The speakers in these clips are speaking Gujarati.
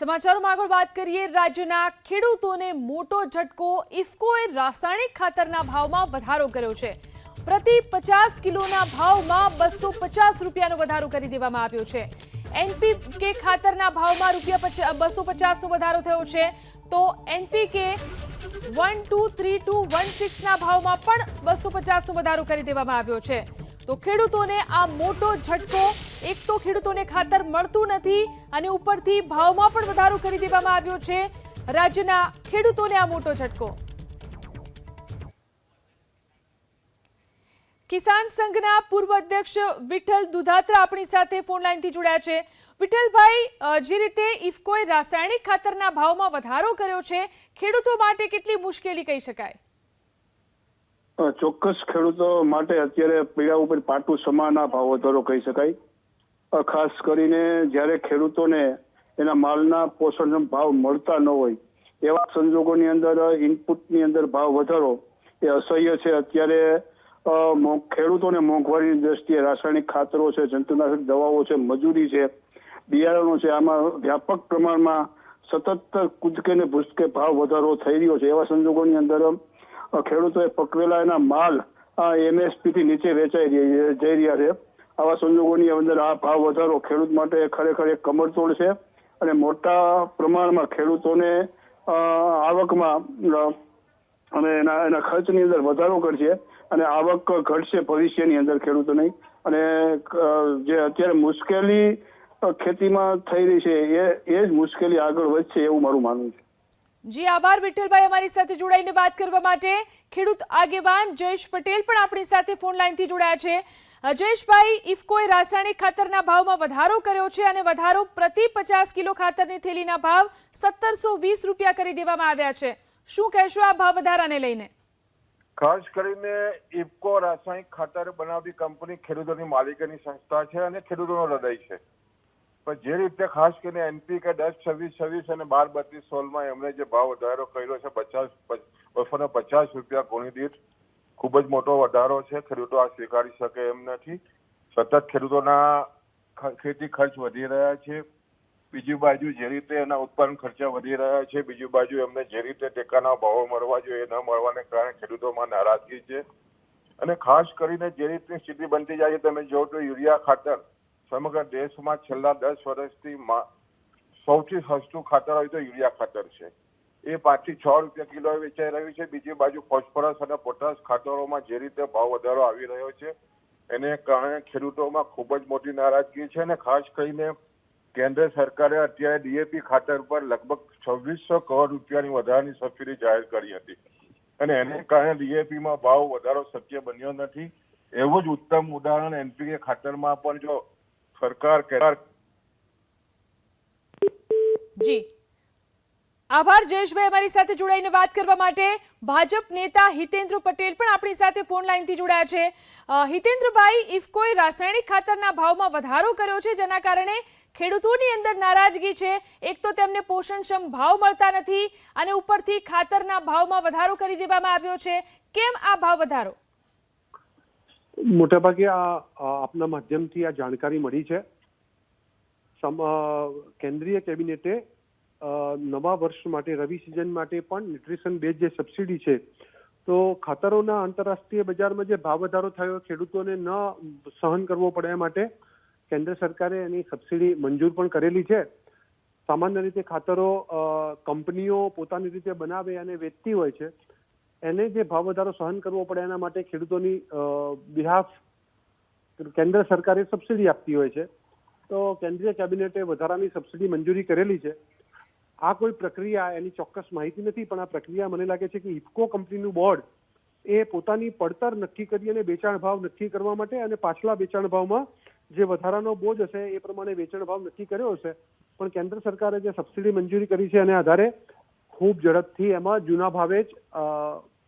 સમાચારોમાં આગળ વાત કરીએ રાજ્યના ખેડૂતોને મોટો ઝટકો ઇફકોએ રાસાયણિક ખાતરના ભાવમાં વધારો કર્યો છે। પ્રતિ 50 કિલોના ભાવમાં 250 રૂપિયાનો વધારો કરી દેવામાં આવ્યો છે। એનપીકે ખાતરના ભાવમાં ₹250નો વધારો થયો છે તો એનપીકે 123216ના ભાવમાં પણ 250નો વધારો કરી દેવામાં આવ્યો છે। તો ખેડૂતોને આ મોટો ઝટકો, એક તો ખેડૂતોને ખાતર મળતું નથી અને ઉપરથી ભાવમાં પણ વધારો કરી દેવામાં આવ્યો છે। રાજ્યના ખેડૂતોને આ મોટો ઝટકો। કિસાન સંઘના પૂર્વ અધ્યક્ષ વિઠ્ઠલ દુધાત્રા આપણી સાથે ફોન લાઈનથી જોડાયા છે। વિઠ્ઠલભાઈ, જે રીતે ઇફકોએ રાસાયણિક ખાતરના ભાવમાં વધારો કર્યો છે, ખેડૂતો માટે કેટલી મુશ્કેલી કહી શકાય? ચોક્કસ ખેડૂતો માટે અત્યારે પીળા ઉપર પાટું સમાન ભાવ વધારો કહી શકાય। ખાસ કરીને જ્યારે ખેડૂતોને એના માલના પોષણક્ષમ ભાવ મળતા ન હોય એવા સંજોગોની અંદર ઇનપુટની અંદર ભાવ વધારો એ અસહ્ય છે। અત્યારે ખેડૂતોને મોંઘવારીની દ્રષ્ટિએ રાસાયણિક ખાતરો છે, જંતુનાશક દવાઓ છે, મજૂરી છે, બિયારણો છે, આમાં વ્યાપક પ્રમાણમાં સતત કૂદકે ને ભૂસકે ભાવ વધારો થઈ રહ્યો છે। એવા સંજોગોની અંદર ખેડૂતોએ પકવેલા એના માલ એમએસપી થી નીચે વેચાઈ જઈ રહ્યા છે। આવા સંજોગોની અંદર આ ભાવ વધારો ખેડૂત માટે ખરેખર એક કમરતોડ છે અને મોટા પ્રમાણમાં ખેડૂતોને આવકમાં અને એના ખર્ચની અંદર વધારો કરશે અને આવક ઘટશે ભવિષ્યની અંદર ખેડૂતોની। અને જે અત્યારે મુશ્કેલી ખેતીમાં થઈ રહી છે એ જ મુશ્કેલી આગળ વધશે એવું મારું માનવું છે। જી આભાર વિઠ્ઠલભાઈ, અમારી સાથે જોડાઈને વાત કરવા માટે। ખેડૂત આગેવાન જયેશ પટેલ પણ આપણી સાથે ફોન લાઈનથી જોડાયા છે। જયેશભાઈ, ઇફકોએ રાસાયણિક ખાતરના ભાવમાં વધારો કર્યો છે અને વધારો પ્રતિ 50 કિલો ખાતરની થેલીના ભાવ 1720 રૂપિયા કરી દેવામાં આવ્યા છે। શું કહેશો આ ભાવ વધારાને લઈને? ખાસ કરીને ઇફકો રાસાયણિક ખાતર બનાવતી કંપની ખેડૂતોની માલિકીની સંસ્થા છે અને ખેડૂતોનો હૃદય છે। પણ જે રીતે ખાસ કરીને એનપીકે 10-26-26 અને 12-32-16માં એમણે જે ભાવ વધારો કર્યો છે 250 રૂપિયા ગુણી દીઠ, ખૂબ જ મોટો વધારો છે। ખેડૂતો આ સ્વીકારી શકે એમ નથી। સતત ખેડૂતોના ખેતી ખર્ચ વધી રહ્યા છે। બીજી બાજુ જે રીતે એના ઉત્પાદન ખર્ચા વધી રહ્યા છે, બીજી બાજુ એમને જે રીતે ટેકાના ભાવો મળવા જોઈએ ન મળવાને કારણે ખેડૂતોમાં નારાજગી છે। અને ખાસ કરીને જે રીતની સ્થિતિ બનતી જાય છે, તમે જો તો યુરિયા ખાતર સમગ્ર દેશમાં છેલ્લા 10 વર્ષથી સૌથી સસ્તું ખાતર હોય તો યુરિયા ખાતર છે। એ 5 થી 6 રૂપિયા કિલો વેચાઈ રહ્યું છે। બીજી બાજુ ફોસ્ફરસ અને પોટાશ ખાતરોમાં જે રીતે ભાવ વધારો આવી રહ્યો છે એને કારણે ખેડૂતોમાં ખૂબ જ મોટી નારાજગી છે। અને ખાસ કરીને કેન્દ્ર સરકારે અત્યારે ડીએપી ખાતર પર લગભગ 2600 કરોડ રૂપિયાની વધારાની સબસિડી જાહેર કરી હતી અને એને કારણે ડીએપીમાં ભાવ વધારો શક્ય બન્યો નથી। એવું જ ઉત્તમ ઉદાહરણ એનપીકે ખાતરમાં પણ જો સરકાર જી આભાર જયેશભાઈ, અમારી સાથે જોડાઈને વાત કરવા માટે। ભાજપ નેતા હિતેન્દ્ર પટેલ પણ આપણી સાથે ફોન લાઈનથી જોડાયા છે। હિતેન્દ્રભાઈ, ઇફકોએ રાસાયણિક ખાતરના ભાવમાં વધારો કર્યો છે જેના કારણે ખેડૂતોની અંદર નારાજગી છે। એક તો તેમને પોષણક્ષમ ભાવ મળતા નથી અને ઉપરથી ખાતરના ભાવમાં વધારો કરી દેવામાં આવ્યો છે। કેમ આ ભાવ વધારો? મોટાભાગે આપના માધ્યમથી આ જાણકારી મળી છે। કેન્દ્રીય કેબિનેટે નવા વર્ષ માટે રવિ સિઝન માટે પણ ન્યુટ્રિશન બેઝ જે સબસિડી છે તો ખાતરોના આંતરરાષ્ટ્રીય બજારમાં જે ભાવ વધારો થયો ખેડૂતોને ન સહન કરવો પડે એ માટે કેન્દ્ર સરકારે એની સબસિડી મંજૂર પણ કરેલી છે। સામાન્ય રીતે ખાતરો કંપનીઓ પોતાની રીતે બનાવે અને વેચતી હોય છે, એને જે ભાવ વધારો સહન કરવો પડે એના માટે ખેડૂતોની બિહાફ કેન્દ્ર સરકારે સબસિડી આપતી હોય છે। તો કેન્દ્રીય કેબિનેટે વધારાની સબસિડી મંજૂરી કરેલી છે। આ કોઈ પ્રક્રિયા એની ચોક્કસ માહિતી નથી, પણ આ પ્રક્રિયા મને લાગે છે કે ઇફકો કંપનીનું બોર્ડ એ પોતાની પડતર નક્કી કરી અને વેચાણ ભાવ નક્કી કરવા માટે અને પાછલા વેચાણ ભાવમાં જે વધારાનો બોજ હશે એ પ્રમાણે વેચાણ ભાવ નક્કી કર્યો હશે। પણ કેન્દ્ર સરકારે જે સબસિડી મંજૂરી કરી છે એને આધારે ખૂબ ઝડપથી એમાં જૂના ભાવે જ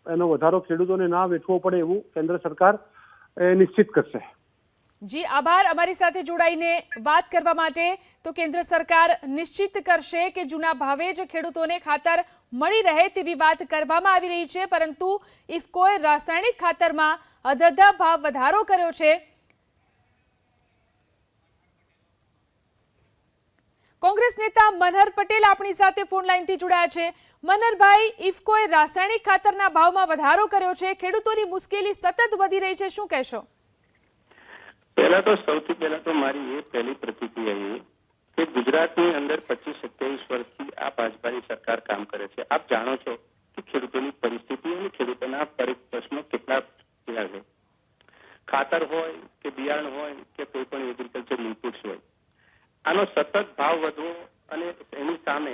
એનો વધારો ખેડૂતોને ના વેચવો પડે એવું કેન્દ્ર સરકાર નિશ્ચિત કરશે। જી આભાર, અમારી સાથે જોડાઈને વાત કરવા માટે। તો કેન્દ્ર સરકાર નિશ્ચિત કરશે કે જૂના ભાવે જ ખેડૂતોને ખાતર મળી રહે તેવી વાત કરવામાં આવી રહી છે, પરંતુ ઇફકોએ રાસાયણિક ખાતરમાં અધધા ભાવ વધારો કર્યો છે। કોંગ્રેસ નેતા મનહર પટેલ આપણી સાથે ફોન લાઈનથી જોડાયા છે। મનહરભાઈ, ઇફકોએ રાસાયણિક ખાતરના ભાવમાં વધારો કર્યો છે, ખેડૂતોની મુશ્કેલી સતત વધી રહી છે, શું કહેશો? સૌથી પહેલા તો મારી એ પહેલી પ્રતિક્રિયા કે ગુજરાતની અંદર 25-27 વર્ષથી આ ભાજપાની સરકાર કામ કરે છે। આપ જાણો છો કે ખેડૂતોની પરિસ્થિતિ અને ખેડૂતોના પ્રશ્નો કેટલા છે। ખાતર હોય કે બિયારણ હોય કે કોઈ પણ એગ્રીકલ્ચર ઇનપુટ્સ હોય, આનો સતત ભાવ વધવો અને એની સામે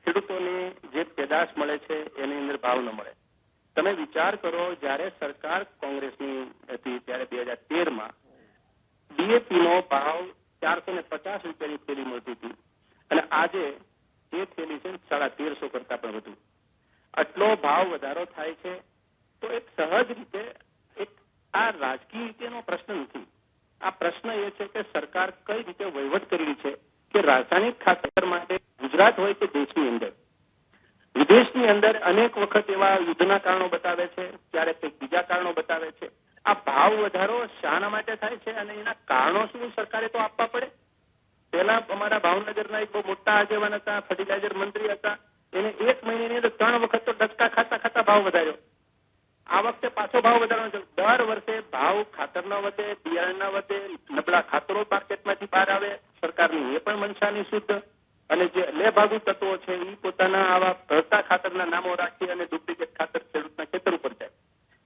ખેડૂતોને જે પેદાશ મળે છે એની અંદર ભાવ ન મળે। તમે વિચાર કરો, જ્યારે સરકાર કોંગ્રેસની હતી ત્યારે 2013માં ડીએપી નો ભાવ 450 રૂપિયાની થેલી મળતી હતી અને આજે એ થેલી છે 1350 કરતા પણ વધુ। આટલો ભાવ વધારો થાય છે તો એક સહજ રીતે આ રાજકીય રીતેનો પ્રશ્ન નથી। આ પ્રશ્ન એ છે કે સરકાર કઈ રીતે વહીવટ કરી રહી છે કે રાસાયણિક ખાતર માટે ગુજરાત હોય કે દેશની અંદર, વિદેશની અંદર અનેક વખત એવા યુદ્ધના કારણો બતાવે છે, ક્યારેક કંઈક બીજા કારણો બતાવે છે। આ ભાવ વધારો શાના માટે થાય છે અને એના કારણો શું સરકારે તો આપવા પડે। પહેલા અમારા ભાવનગરના એક બહુ મોટા આગેવાન હતા, ફર્ટિલાઇઝર મંત્રી હતા, એને 1 મહિનાની અંદર 3 વખત તો ડચકા ખાતા ભાવ વધાર્યો। આ વખતે પાછો ભાવ વધારવાનો છે। દર વર્ષે ભાવ ખાતરના વધે, બિયારણના વધે, નબળા ખાતરો માર્કેટમાંથી બહાર આવે, સરકારની એ પણ મનસાની શુદ્ધ અને જે લેભાગુ તત્વો છે એ પોતાના આવા ભરતા ખાતરના નામો રાખી અને ડુપ્લિકેટ ખાતર ખેડૂતના ખેતર ઉપર જાય।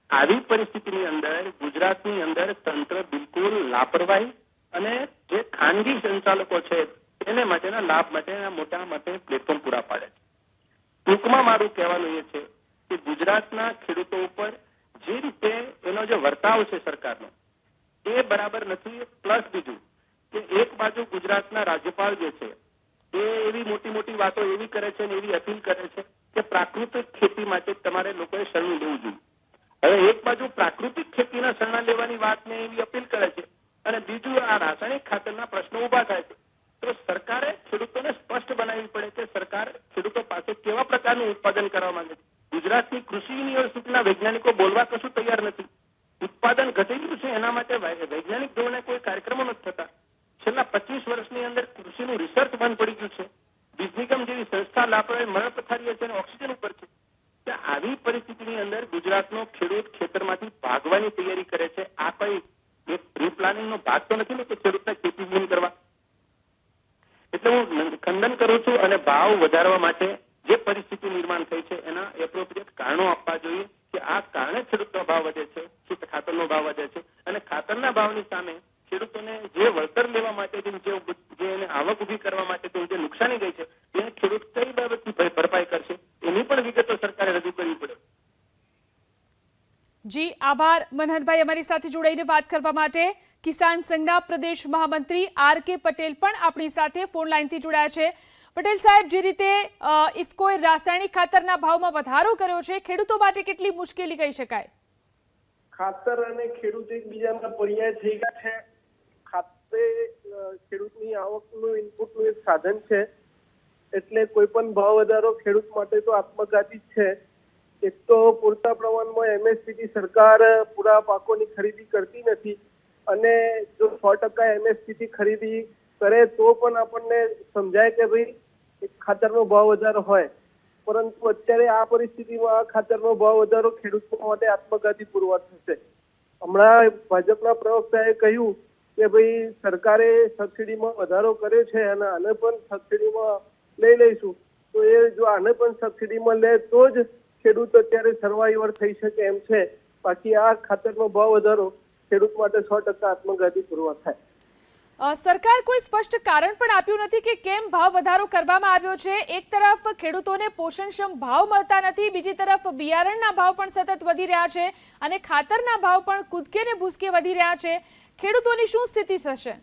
આવી પરિસ્થિતિની અંદર ગુજરાતની અંદર તંત્ર બિલકુલ લાપરવાહી અને જે ખાનગી સંચાલકો છે એને માટેના લાભ માટેના મોટા માટે પ્લેટફોર્મ પૂરા પાડે છે। ટૂંકમાં મારું કહેવાનું એ છે કે ગુજરાતના ખેડૂતો ઉપર જે રીતે એનો જે વર્તાવ છે સરકારનો એ બરાબર નથી। પ્લસ બીજું કે એક બાજુ ગુજરાતના રાજ્યપાલ જે છે એ એવી મોટી વાતો એવી કરે છે અને એવી અપીલ કરે છે કે પ્રાકૃતિક ખેતી માટે તમારે લોકોએ શરણું લેવું જોઈએ। હવે એક બાજુ પ્રાકૃતિક ખેતીના શરણા લેવાની વાતને એવી અપીલ કરે છે અને બીજું આ રાસાયણિક ખાતરના પ્રશ્નો ઉભા થાય છે। તો સરકારે ખેડૂતોને સ્પષ્ટ બનાવવી પડે કે સરકાર ખેડૂતો પાસે કેવા પ્રકારનું ઉત્પાદન કરવા માંગે છે। ગુજરાતની કૃષિ યુનિવર્સિટીના વૈજ્ઞાનિકો બોલવા કશું તૈયાર નથી। ઉત્પાદન ઘટી ગયું છે, એના માટે વૈજ્ઞાનિક ધોરણે કોઈ કાર્યક્રમો નથી થતા। છેલ્લા 25 વર્ષની અંદર કૃષિનું રિસર્ચ બંધ પડી ગયું છે। વીજ નિગમ જેવી સંસ્થા લાપરવાહી મરણ પથારીએ છે અને ઓક્સિજન ઉપર છે। આવી પરિસ્થિતિની અંદર ગુજરાતનો ખેડૂત ખેતરમાંથી ભાગવાની તૈયારી કરે છે। આ કોઈ એક પ્રી પ્લાનિંગનો ભાગ તો નથી ને કે ખેડૂતને ખેતી બંધ કરવા। એટલે હું ખંડન કરું છું અને ભાવ વધારવા માટે જે પરિસ્થિતિ નિર્માણ થઈ છે એના એપ્રોપ્રિએટ કારણો આપવા જોઈએ કે આ કારણે ખેડૂતનો ભાવ વધે છે, શુદ્ધ ખાતરનો ભાવ વધે છે અને ખાતરના ભાવની સામે ખેડૂતોને જે વળતર લેવા માટે જે એને આવક ઉભી કરવા માટે જે નુકસાની ગઈ છે એને ખેડૂત કઈ બાબતની ભરપાઈ કરશે એની પણ વિગતો સરકારે રજૂ કરવી પડે। જી આભાર મનહરભાઈ, અમારી સાથે જોડાઈને વાત કરવા માટે। કિસાન સંઘના પ્રદેશ મહામંત્રી આર.કે. પટેલ પણ આપણી સાથે ફોન લાઈનથી જોડાયા છે। પટેલ સાહેબ, જે રીતે ઇફકોએ રાસાયણિક ખાતરના ભાવમાં વધારો કર્યો છે, ખેડૂતો માટે કેટલી મુશ્કેલી કહી શકાય? ખાતર અને ખેડૂત એકબીજાના પર્યાય થઈ ગયા છે। ખાતર ખેડૂતની આવકનું ઇનપુટનું એક સાધન છે, એટલે કોઈ પણ ભાવ વધારો ખેડૂત માટે તો આત્મઘાતી જ છે। એક તો પૂરતા પ્રમાણમાં એમએસપી સરકાર પૂરા પાકોની ખરીદી કરતી નથી અને જો 100% એમએસપી ખરીદી કરે તો પણ આપણને સમજાય કે ભાઈ ખાતરનો ભાવ વધારો હોય, પરંતુ અત્યારે આ પરિસ્થિતિમાં આ ખાતરનો ભાવ વધારો ખેડૂતો માટે આત્મઘાતી પુરવાર થશે। હમણાં ભાજપના પ્રવક્તાએ કહ્યું કે ભાઈ સરકારે સબસિડીમાં વધારો કર્યો છે અને આને પણ સબસિડીમાં લઈ લઈશું, તો એ જો આને પણ સબસિડીમાં લે તો જ ખેડૂત અત્યારે સર્વાઈવર થઈ શકે એમ છે। બાકી આ ખાતરનો ભાવ વધારો ખેડૂત માટે 100% આત્મઘાતી પુરવાર થાય। સરકાર કોઈ સ્પષ્ટ કારણ પણ આપ્યું નથી કે કેમ ભાવ વધારો કરવામાં આવ્યો છે। એક તરફ ખેડૂતોને પોષણક્ષમ ભાવ મળતા નથી, બીજી તરફ બિયારણના ભાવ પણ સતત વધી રહ્યા છે અને ખાતરના ભાવ પણ કૂદકે ને ભૂસકે વધી રહ્યા છે। ખેડૂતોની શું સ્થિતિ થશે?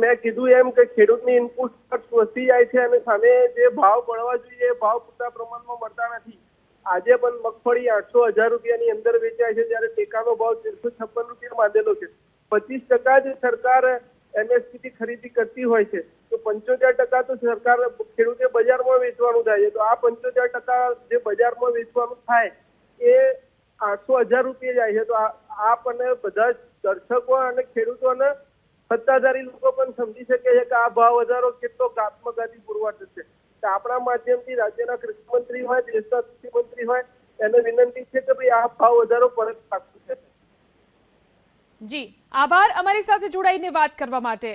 મેં કીધું એમ કે ખેડૂતની ઇનપુટ ખર્ચ વધતી જાય છે અને સામે જે ભાવ મળવા જોઈએ એ ભાવ પૂરતા પ્રમાણમાં મળતા નથી। આજે પણ મગફળી 800-1000 રૂપિયાની અંદર વેચાય છે, જ્યારે ટેકાનો ભાવ 1356 રૂપિયા બાંધેલો છે। 25% જ સરકાર એમએસપી ખરીદી કરતી હોય છે, તો 75% તો સરકાર ખેડૂતે બજારમાં વેચવાનું થાય છે। તો આ 75% જે બજારમાં વેચવાનું થાય એ 800-1000 રૂપિયા જાય છે। તો આપણને બધા દર્શકો અને ખેડૂતોને સત્તાધારી લોકો પણ સમજી શકે છે કે આ ભાવ વધારો કેટલો આત્મઘાતી પુરવાર થશે. તો આપણા માધ્યમથી રાજ્યના કૃષિમંત્રી હોય, દેશના કૃષિ મંત્રી હોય, એને વિનંતી છે કે ભાઈ આ ભાવ વધારો પરત રાખવો છે. જી, આભાર અમારી સાથે જોડાઈને વાત કરવા માટે.